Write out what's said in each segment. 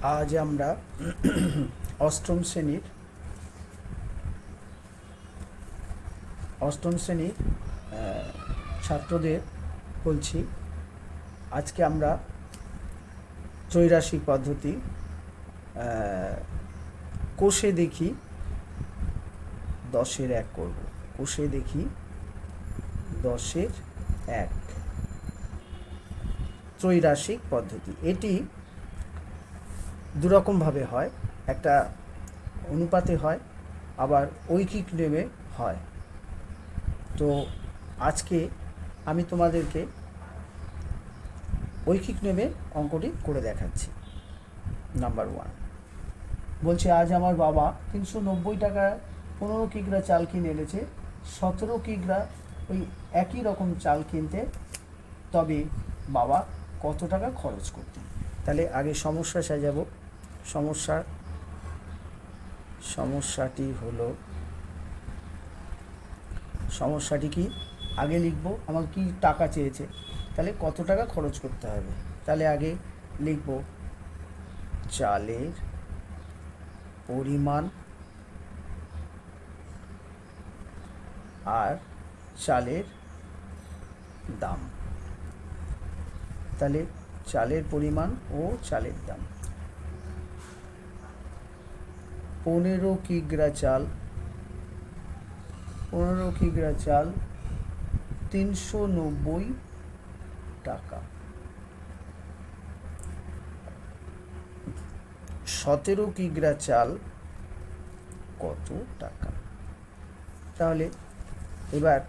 আজ আমরা অষ্টম শ্রেণীর ছাত্রদের বলছি। আজকে আমরা ত্রৈরাশিক পদ্ধতি কোষে দেখি 10-এর 1 করব। কোষে দেখি 10-এর 1 ত্রৈরাশিক পদ্ধতি। এটি দুরকমভাবে হয়, একটা অনুপাতে হয়, আবার ঐকিক নেমে হয়। তো আজকে আমি তোমাদেরকে ঐকিক নেমে অঙ্কটি করে দেখাচ্ছি। নাম্বার 1 বলছে, আজ আমার বাবা 390 টাকায় 15 কিগ্রা চাল কিনে এনেছে। 17 কিগ্রা ওই একই রকম চাল কিনতে তবে বাবা কত টাকা খরচ করতেন। তাহলে আগে সমস্যা সাজাবো। সমস্যাটি কি আগে লিখবো। আমার কি টাকা চেয়েছে, তাহলে কত টাকা খরচ করতে হবে। তাহলে আগে লিখব চালের পরিমাণ আর চালের দাম। তাহলে চালের পরিমাণ ও চালের দাম। 15 কিগ্রা চাল 390 টাকা। 17 কিগ্রা চাল কত টাকা। তাহলে এবার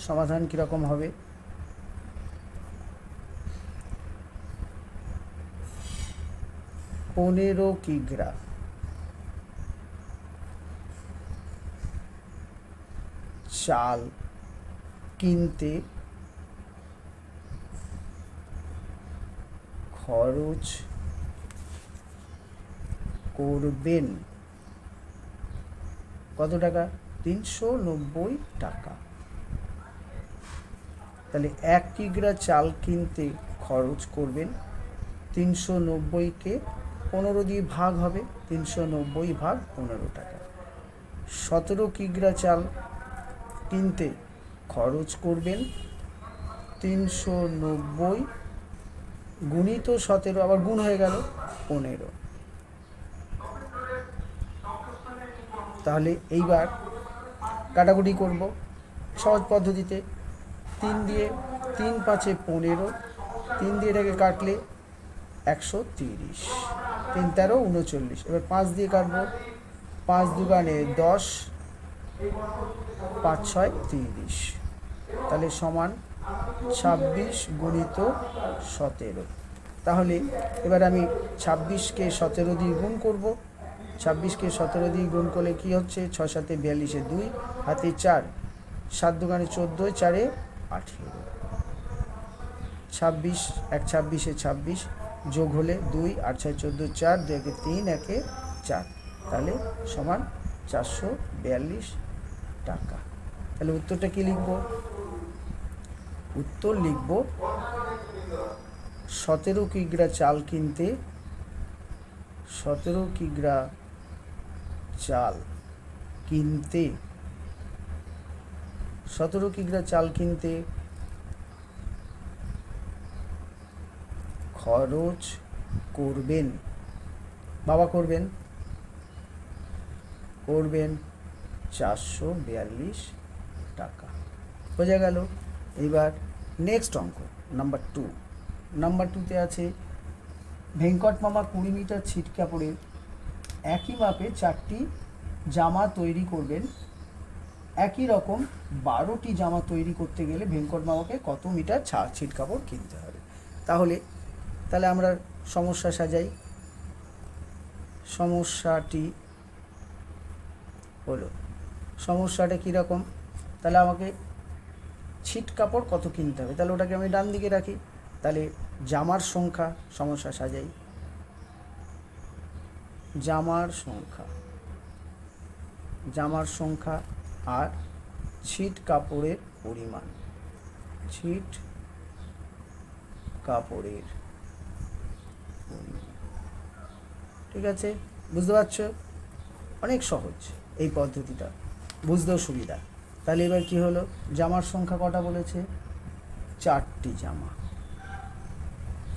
সমাধান কীরকম হবে। পনেরো কিগ্রা চাল কিনতে খরচ করবেন কত টাকা, 390 টাকা। তাহলে 1 কিগ্রা চাল কিনতে খরচ করবেন 390-কে 15 দিয়ে ভাগ হবে, 390 ভাগ 15 টাকা। 17 কিগ্রা চাল কিনতে খরচ করবেন 390 গুণিত 17, আবার গুণ হয়ে গেল 15। তাহলে এইবার কাটাকুটি করব সহজ পদ্ধতিতে। 3 দিয়ে 3 5 15, 3 দিয়ে এটাকে কাটলে 130, 3 13 39। এবার 5 দিয়ে কাটবো, 5 দুগানে 10, 5 6 30। তাহলে সমান 26 গুণিত 17। তাহলে এবার আমি 26-কে 17 দিয়ে গুণ করব। 26-কে 17 দিয়ে গুণ করলে কি হচ্ছে, 6 7 42, 2 হাতে 4, 7 দুগানে 14, 4 18। 26 1 26-এ 26 যোগ হলে 2, 8 6 14, 4, 2 একে 3, 1 4। তাহলে সমান 442 টাকা। তাহলে উত্তরটা কি লিখব। উত্তর লিখব 17 কিগ্রা চাল কিনতে 17 কিগ্রা চাল কিনতে 17 কিগ্রা চাল কিনতে খরচ করবেন, বাবা করবেন 442 টাকা। বোঝা গেল। এবার নেক্সট অঙ্ক নাম্বার 2। নাম্বার 2তে আছে, ভেঙ্কট মামা 20 মিটার ছিট কাপড়ের একই মাপে 4টি জামা তৈরি করবেন। একই রকম 12টি জামা তৈরি করতে গেলে ভেঙ্কট মামাকে কত মিটার ছিট কাপড় কিনতে হবে। তাহলে আমরা সমস্যা সাজাই। সমস্যাটা কীরকম, তাহলে আমাকে ছিট কাপড় কত কিনতে হবে, তাহলে ওটাকে আমি ডান দিকে রাখি। তাহলে জামার সংখ্যা, সমস্যা সাজাই, জামার সংখ্যা আর ছিট কাপড়ের পরিমাণ। ঠিক আছে, বুঝতে পারছো? অনেক সহজ এই পদ্ধতিটা, বুঝতেও সুবিধা। তাহলে এবার কি হলো, জামার সংখ্যা কটা বলেছে? 4টি জামা।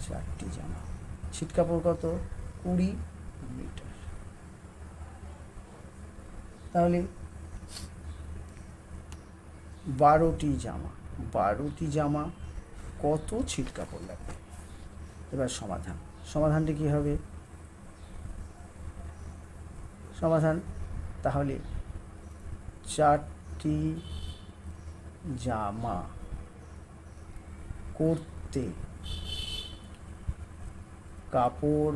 4টি জামা, ছিট কাপড় কত? 20 মিটার। তাহলে 12টি জামা, 12টি জামা কত ছিট কাপড় লাগবে? এবার সমাধান, সমাধানটি কি হবে? সমাধান তাহলে 4টি জামা করতে কাপড়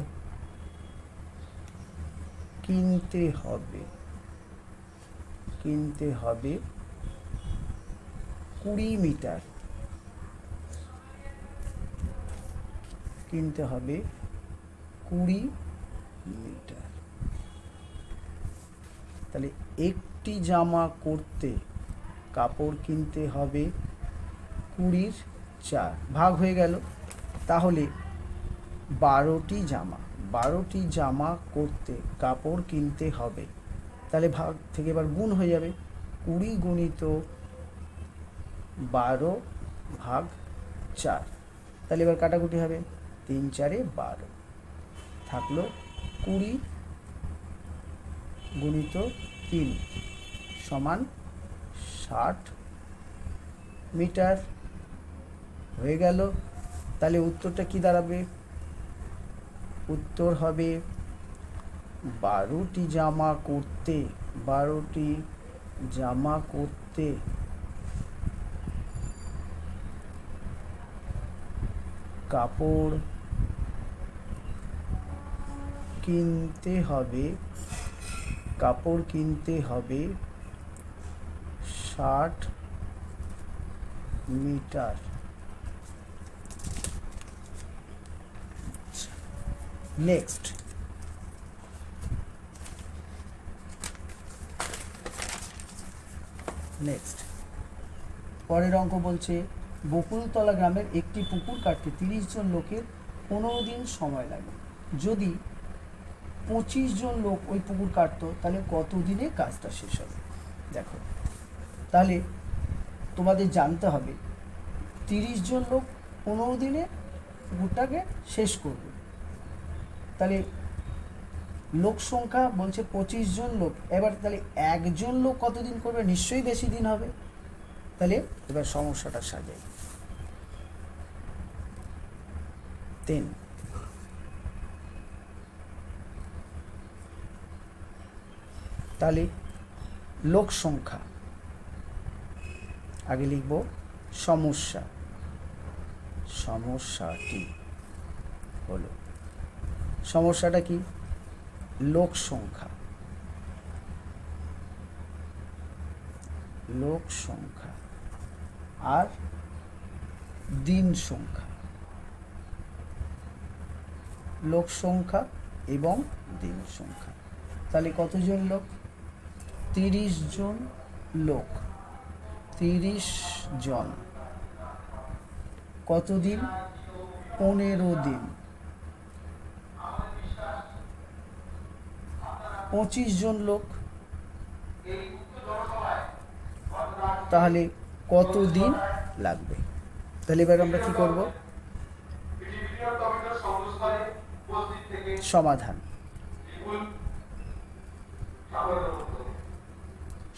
কিনতে হবে 20 মিটার। কিনতে হবে 20 মিটার। তাহলে একটি জামা করতে কাপড় কিনতে হবে 20-র 4, ভাগ হয়ে গেল। তাহলে 12টি জামা করতে কাপড় কিনতে হবে, তাহলে ভাগ থেকে এবার গুণ হয়ে যাবে, 20 গুণিত 12 ভাগ 4। তাহলে এবার কাটাকুটি হবে, 3 4 12, থাকলো 20 গুণিত 3 সমান 60 মিটার। হয়ে গেল। তাহলে উত্তরটা কি দাঁড়াবে? উত্তর হবে 12টি জামা করতে কাপড় কিনতে হবে 60 মিটার। নেক্সট, পরের অঙ্ক বলছে বকুলতলা গ্রামের একটি পুকুর কাটতে 30 জন লোকের 15 দিন সময় লাগে। যদি 25 জন লোক ওই পুকুর কাটতো তাহলে কত দিনে কাজটা শেষ হবে? দেখো, তাহলে তোমাদের জানতে হবে 30 জন লোক 15 দিনে পুকুরটাকে শেষ করবে। তাহলে লোক সংখ্যা বলছে 25 জন লোক, এবার তাহলে একজন লোক কতদিন করবে? নিশ্চয়ই বেশি দিন হবে। তাহলে এবার সমস্যাটা সাজাই। 3, তাহলে লোক সংখ্যা আগে লিখব, সমস্যাটি হলো, সমস্যাটা কি? লোক সংখ্যা আর দিন সংখ্যা। লোক সংখ্যা এবং দিন সংখ্যা। তাহলে কতজন লোক? 30 জন লোক। 30 জন কতদিন? 15 দিন। 25 জন লোক, তাহলে কত দিন লাগবে? তাহলে এবার আমরা কি করব? সমাধান,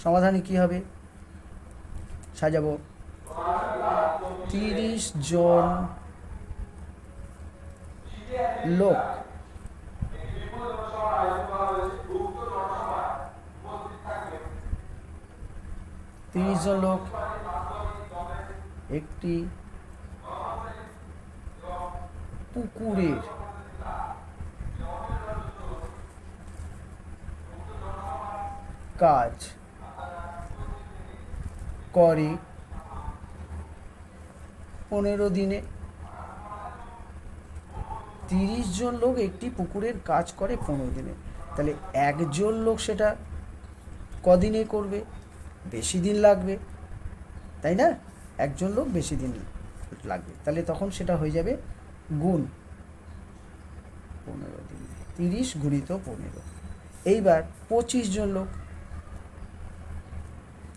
সমাধানে কি হবে? সাজাবো, 30 জন লোক 30 জন লোক একটি পুকুরের কাজ করে 15 দিনে। 30 জন লোক একটি পুকুরের কাজ করে 15 দিনে, তাহলে একজন লোক সেটা কদিনে করবে? বেশি দিন লাগবে, তাই না? একজন লোক বেশি দিন লাগবে, তাহলে তখন সেটা হয়ে যাবে গুণ 15 দিনে, 30 গুণিত 15। এইবার 25 জন লোক,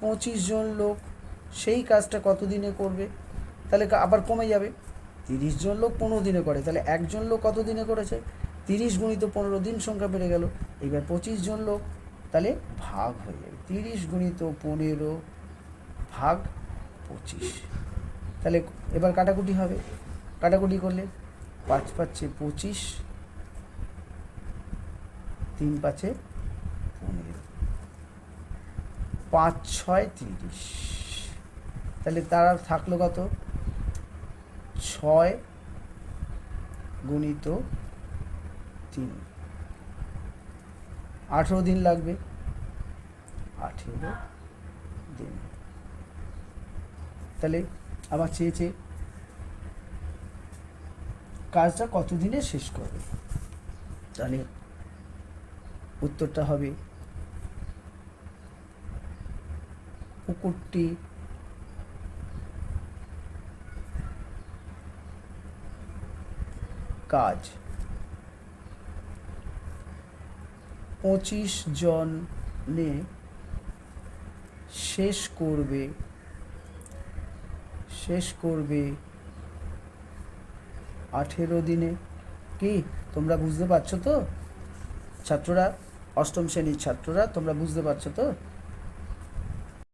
25 জন লোক সেই কাজটা কত দিনে করবে? তাহলে আবার কমে যাবে। 30 জন লোক 15 দিনে করে, তাহলে একজন লোক কত দিনে করেছে? 30 গুণিত 15, দিন সংখ্যা বেড়ে গেল। এবার 25 জন লোক, তাহলে ভাগ হয়ে যাবে 30 গুণিত 15 ভাগ 25। তাহলে এবার কাটাকুটি হবে, কাটাকুটি করলে 5 5 25, 3 5 15, 5 6 30। তাহলে তারা থাকলো কত? 6 গুণিত 3, 18 দিন লাগবে, 18 দিন। তাহলে আবার চেয়েছে কাজটা কত দিনে শেষ করবে, তাহলে উত্তরটা হবে পুকুরটি কাজ 25 জনে শেষ করবে 18 দিনে। কি তোমরা বুঝতে পারছো তো ছাত্ররা? অষ্টম শ্রেণীর ছাত্ররা তোমরা বুঝতে পারছো তো?